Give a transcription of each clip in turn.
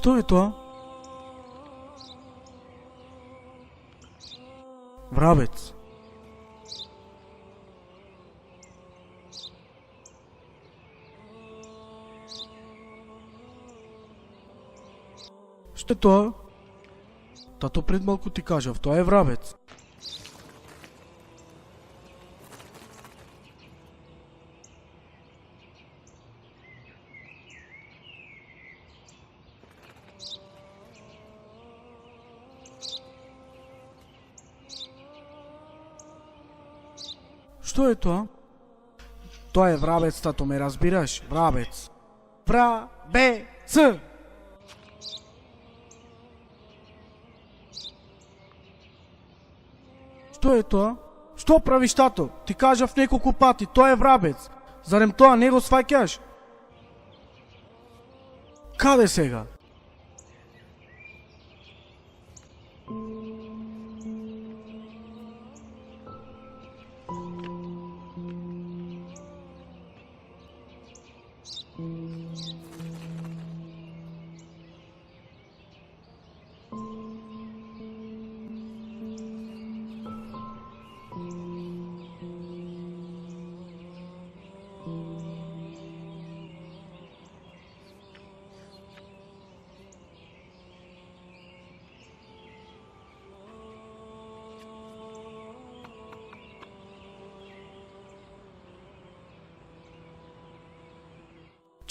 Што е тоа? Врабец. Што е тоа? Тато пред малку ти кажав, тоа е врабец. Што е тоа? Тоа е врабец, тато, ме разбираш? Врабец. Врабец! Што е тоа? Што правиш, тато? Ти кажав неколку пати, тоа е врабец. Зарем тоа не го сваќаш? Каде сега?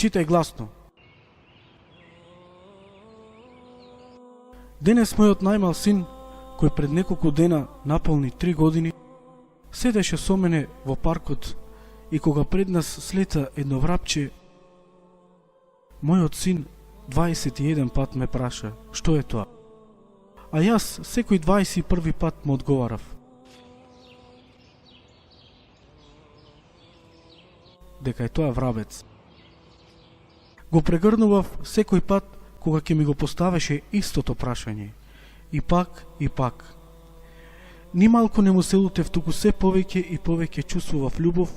Читај гласно. Денес мојот најмал син, кој пред неколку дена наполни 3 години, седеше со мене во паркот и кога пред нас слета едно врапче, мојот син 21 пат ме праша што е тоа. А јас секој 21 пат му одговарав. Дека е тоа врабец. Го прегрнував секој пат кога ќе ми го поставеше истото прашање. И пак, и пак. Нималку не му се лутев, туку се повеќе и повеќе чувствував љубов